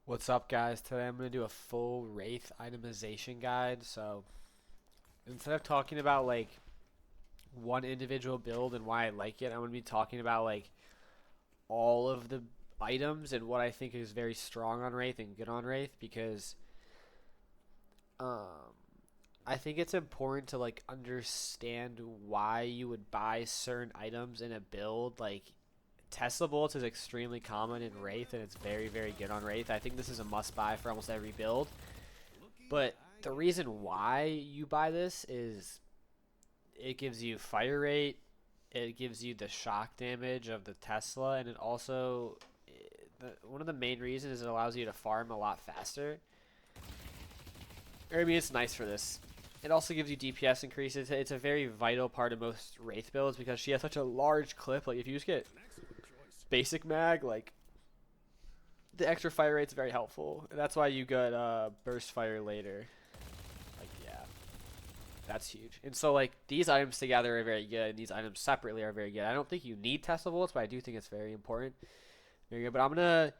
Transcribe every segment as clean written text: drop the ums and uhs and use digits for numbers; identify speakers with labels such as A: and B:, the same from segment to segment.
A: What's up, guys? Today I'm going to do a full Wraith itemization guide. So instead of talking about like one individual build and why I like it, I'm going to be talking about like all of the items and what I think is very strong on Wraith and good on Wraith because um, I think it's important to like understand why you would buy certain items in a build. Like Tesla Bullets is extremely common in Wraith and it's very, very good on Wraith. I think this is a must buy for almost every build. But the reason why you buy this is it gives you fire rate, it gives you the shock damage of the Tesla, and it also one of the main reasons is it allows you to farm a lot faster. I mean, it's nice for this. It also gives you DPS increases. It's a very vital part of most Wraith builds because she has such a large clip. Like if you just get basic mag, like the extra fire rate's very helpful. And that's why you get burst fire later. Like yeah, that's huge. And so like these items together are very good, and these items separately are very good. I don't think you need Tesla bullets, but I do think it's very important. Very good. But I'm gonna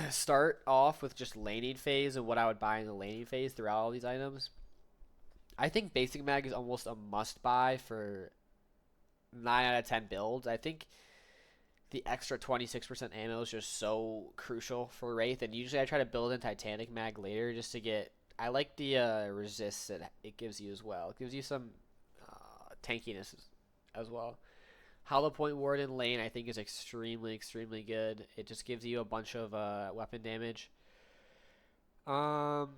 A: start off with just laning phase and what I would buy in the laning phase throughout all these items. I think basic mag is almost a must buy for 9 out of 10 builds. I think the extra 26% ammo is just so crucial for Wraith, and usually I try to build in Titanic mag later just to get. I like the resist that it gives you as well. It gives you some tankiness as well. Hollow Point Ward in lane I think is extremely, extremely good. It just gives you a bunch of weapon damage. Um,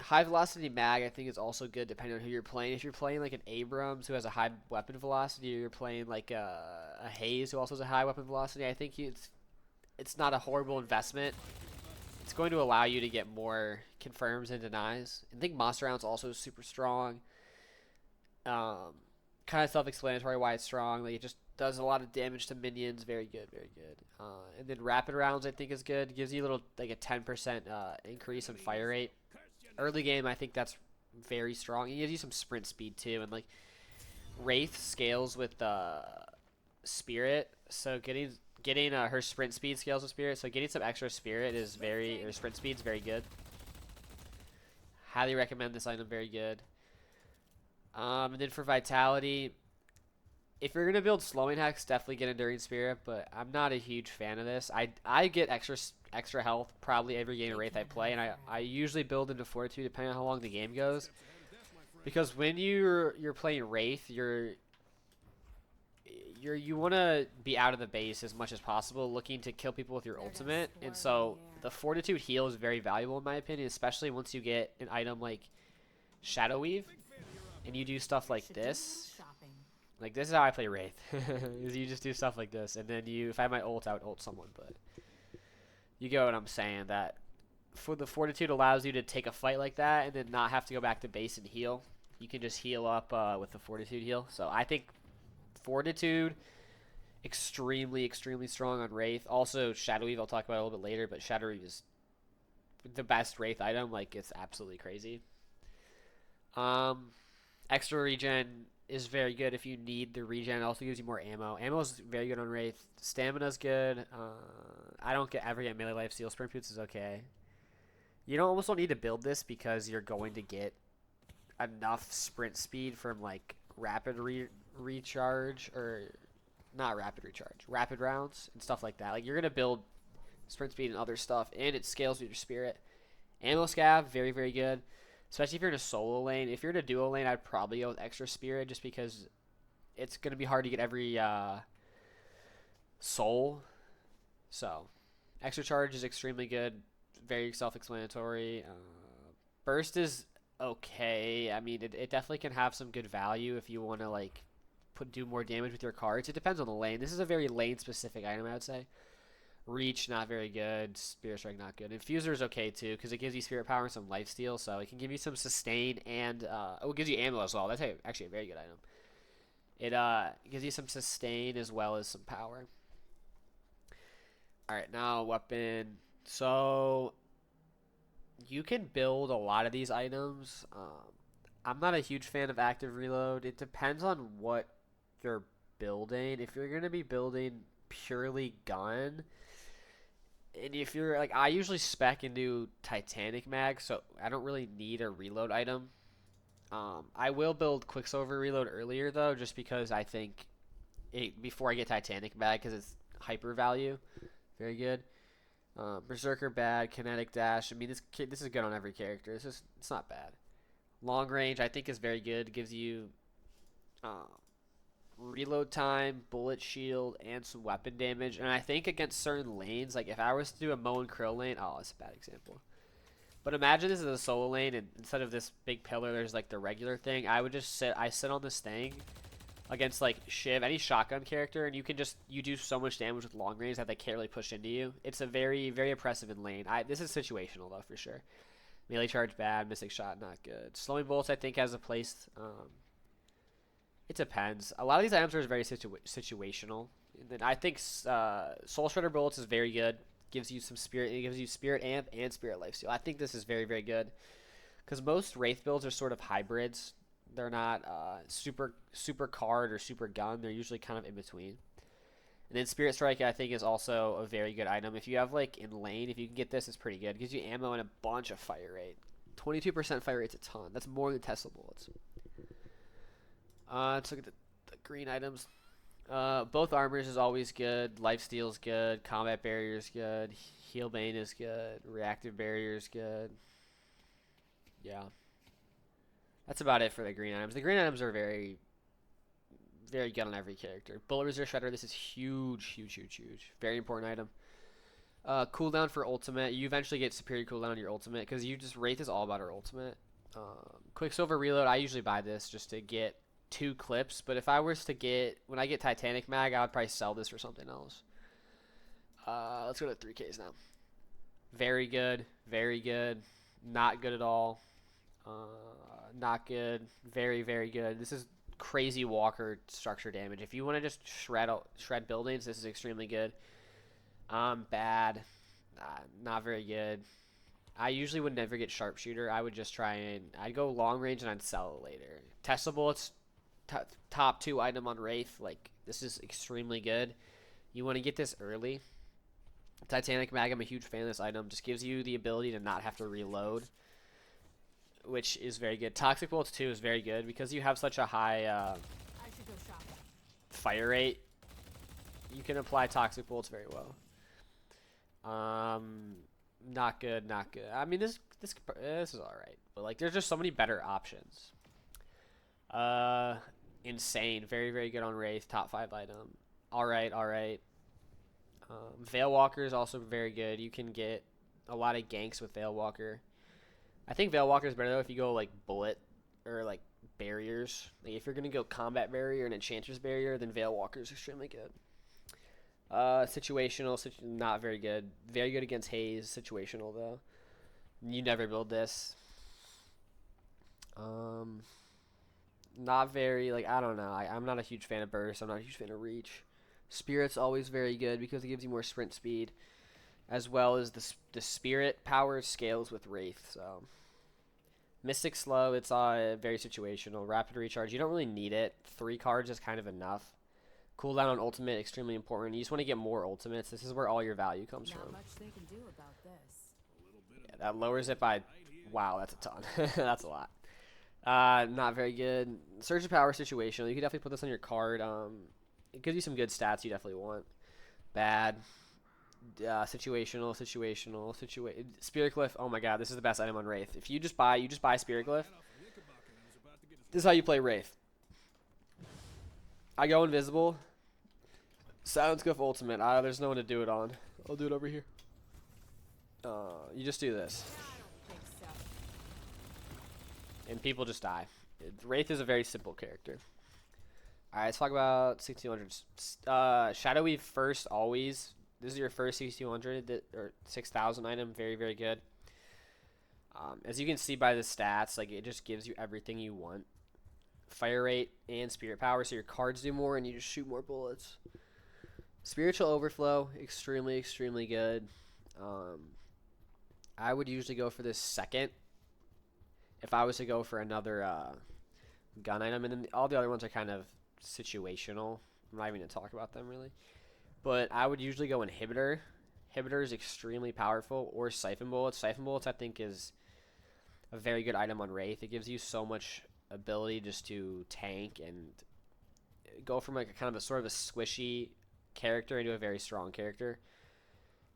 A: High velocity mag I think is also good depending on who you're playing. If you're playing like an Abrams who has a high weapon velocity, or you're playing like a Hayes who also has a high weapon velocity, I think it's not a horrible investment. It's going to allow you to get more confirms and denies. I think Monster Round's also super strong. Um, Kind of self-explanatory why it's strong. Like it just does a lot of damage to minions. Very good, very good. And then Rapid Rounds I think is good. Gives you a little like a 10% increase in fire rate. Early game I think that's very strong. It gives you some sprint speed too, and like Wraith scales with Spirit, so getting her sprint speed scales with Spirit, so getting some extra Spirit is very, or sprint speed is very good. Highly recommend this item, very good. And then for Vitality, if you're gonna build slowing hex, definitely get Enduring Spirit, but I'm not a huge fan of this. I get extra health probably every game of Wraith I play, and I usually build into Fortitude depending on how long the game goes. Because when you're playing Wraith, you want to be out of the base as much as possible, looking to kill people with your ultimate, and so the Fortitude heal is very valuable in my opinion, especially once you get an item like Shadow Weave, and you do stuff like this. Like this is how I play Wraith, is you just do stuff like this, and then if I had my ult, I would ult someone, but you get what I'm saying. That for the Fortitude allows you to take a fight like that and then not have to go back to base and heal. You can just heal up with the Fortitude heal. So I think Fortitude extremely, extremely strong on Wraith. Also Shadow Weave I'll talk about a little bit later, but Shadow Weave is the best Wraith item. Like it's absolutely crazy. Extra regen is very good if you need the regen. It also gives you more ammo. Ammo is very good on Wraith. Stamina's good. I don't ever get melee life steal. Sprint boots is okay. You almost don't need to build this because you're going to get enough sprint speed from like rapid recharge, or not rapid recharge, rapid rounds and stuff like that. Like you're gonna build sprint speed and other stuff, and it scales with your spirit. Ammo scav, very, very good. Especially if you're in a solo lane. If you're in a duo lane, I'd probably go with extra spirit just because it's going to be hard to get every soul. So, extra charge is extremely good. Very self-explanatory. Burst is okay. I mean, it definitely can have some good value if you want to like do more damage with your cards. It depends on the lane. This is a very lane-specific item, I would say. Reach, not very good. Spirit Strike, not good. Infuser is okay, too, because it gives you Spirit Power and some Lifesteal, so it can give you some sustain, and it gives you ammo as well. That's actually a very good item. It gives you some sustain as well as some power. Alright, now weapon. So, you can build a lot of these items. I'm not a huge fan of active reload. It depends on what you're building. If you're going to be building purely gun, And if you're like, I usually spec into Titanic mag, so I don't really need a reload item. I will build Quicksilver reload earlier though, just because I think before I get Titanic mag, because it's hyper value, very good. Berserker bad, kinetic dash. I mean, this is good on every character. It's not bad. Long range I think is very good. It gives you reload time, bullet shield, and some weapon damage. And I think against certain lanes, like if I was to do a Moe and Krill lane, oh, that's a bad example. But imagine this is a solo lane, and instead of this big pillar, there's like the regular thing. I would just sit on this thing against like Shiv, any shotgun character, and you do so much damage with long range that they can't really push into you. It's a very, very oppressive in lane. This is situational though for sure. Melee charge bad, mystic shot not good. Slowing bolts I think has a place. It depends. A lot of these items are very situational. And then I think Soul Shredder bullets is very good. Gives you some spirit. It gives you spirit amp and spirit lifesteal. I think this is very, very good because most Wraith builds are sort of hybrids. They're not super card or super gun. They're usually kind of in between. And then Spirit Strike I think is also a very good item. If you have like in lane, if you can get this, it's pretty good. It gives you ammo and a bunch of fire rate. 22% fire rate's a ton. That's more than Tesla bullets. Let's look at the green items. Both armors is always good. Lifesteal is good. Combat barrier is good. Heal bane is good. Reactive barrier is good. Yeah. That's about it for the green items. The green items are very, very good on every character. Bullet Reserve Shredder, this is huge, huge, huge, huge. Very important item. Cooldown for ultimate. You eventually get superior cooldown on your ultimate because Wraith is all about her ultimate. Quicksilver reload, I usually buy this just to get 2 clips, but if I was to when I get Titanic mag, I would probably sell this for something else. Let's go to 3Ks now. Very good, not good at all, not good, very, very good. This is crazy walker structure damage. If you want to just shred buildings, this is extremely good. Bad, not very good. I usually would never get sharpshooter. I would just I'd go long range and I'd sell it later. Tesla bullets, top 2 item on Wraith. Like, this is extremely good. You want to get this early. Titanic mag, I'm a huge fan of this item. Just gives you the ability to not have to reload, which is very good. Toxic bullets too is very good because you have such a high fire rate. You can apply toxic bullets very well. Not good. I mean, this is all right, but like, there's just so many better options. Insane, very, very good on Wraith. Top 5 item. All right. Veil Walker is also very good. You can get a lot of ganks with Veil Walker. I think Veil Walker is better though if you go like bullet or like barriers. Like if you're gonna go combat barrier and enchantress barrier, then Veil Walker is extremely good. Situational, not very good. Very good against haze. Situational though. You never build this. Not very, like, I don't know. I'm not a huge fan of burst. I'm not a huge fan of reach. Spirit's always very good because it gives you more sprint speed, as well as the spirit power scales with Wraith. So Mystic slow, it's very situational. Rapid recharge, you don't really need it. 3 cards is kind of enough. Cooldown on ultimate, extremely important. You just want to get more ultimates. This is where all your value comes from.
B: Much they can do about this.
A: Yeah, that lowers it by, wow, that's a ton. That's a lot. Not very good. Surge of power situational. You can definitely put this on your card. It gives you some good stats you definitely want. Bad. Situational. Spirit Glyph. Oh my god, this is the best item on Wraith. If you just buy Spirit Glyph, this is how you play Wraith. I go invisible. Silence Glyph ultimate. There's no one to do it on. I'll do it over here. You just do this. And people just die. Wraith is a very simple character. Alright, let's talk about 6200s. Shadow Weave first, always. This is your first 6200 or 6000 item. Very, very good. As you can see by the stats, like, it just gives you everything you want. Fire rate and spirit power, so your cards do more and you just shoot more bullets. Spiritual Overflow, extremely, extremely good. I would usually go for this second if I was to go for another gun item, and then all the other ones are kind of situational. I'm not even going to talk about them really. But I would usually go Inhibitor Inhibitor is extremely powerful, or Siphon Bullets. Siphon Bullets, I think, is a very good item on Wraith. It gives you so much ability just to tank and go from like a kind of a sort of a squishy character into a very strong character.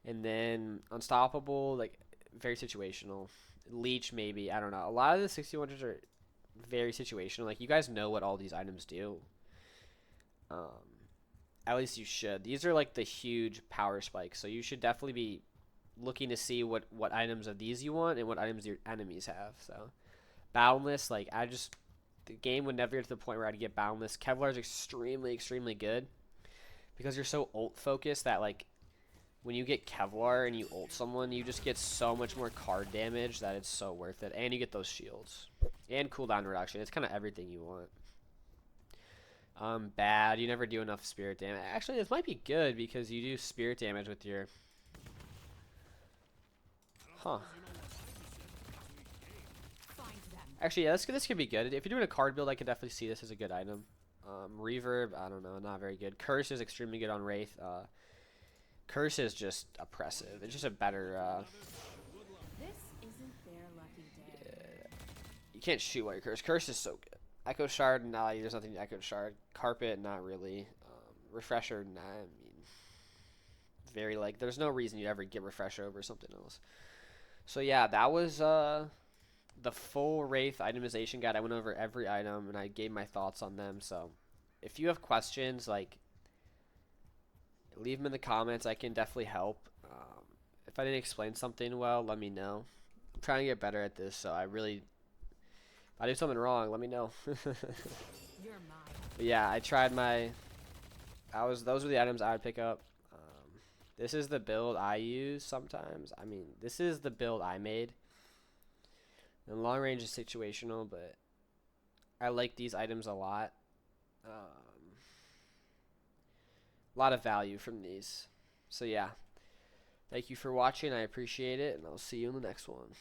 A: And then Unstoppable, like very situational. Leech, maybe, I don't know. A lot of the 6100s are very situational. Like, you guys know what all these items do. At least you should. These are like the huge power spikes, so you should definitely be looking to see what items of these you want and what items your enemies have. So Boundless, like, the game would never get to the point where I'd get Boundless. Kevlar is extremely good because you're so ult focused that, like, when you get Kevlar and you ult someone, you just get so much more card damage that it's so worth it. And you get those shields. And cooldown reduction. It's kind of everything you want. Bad. You never do enough spirit damage. Actually, this might be good because you do spirit damage with your... Huh. Actually, yeah, this could be good. If you're doing a card build, I could definitely see this as a good item. Reverb, I don't know, not very good. Curse is extremely good on Wraith. Curse is just oppressive. It's just a better.
B: This isn't their lucky day.
A: Yeah. You can't shoot while you're Curse. Curse is so good. Echo Shard, nah, there's nothing to Echo Shard. Carpet, not really. Refresher, nah, I mean, very, like, there's no reason you'd ever get Refresher over something else. So yeah, that was the full Wraith itemization guide. I went over every item and I gave my thoughts on them. So if you have questions, like, leave them in the comments. I can definitely help. If I didn't explain something well, let me know. I'm trying to get better at this, so if I do something wrong, let me know.
B: You're mine.
A: But yeah, I tried those were the items I would pick up. This is the build I use sometimes. I mean, this is the build I made. And long range is situational, but I like these items a lot. A lot of value from these. So yeah, thank you for watching. I appreciate it, and I'll see you in the next one.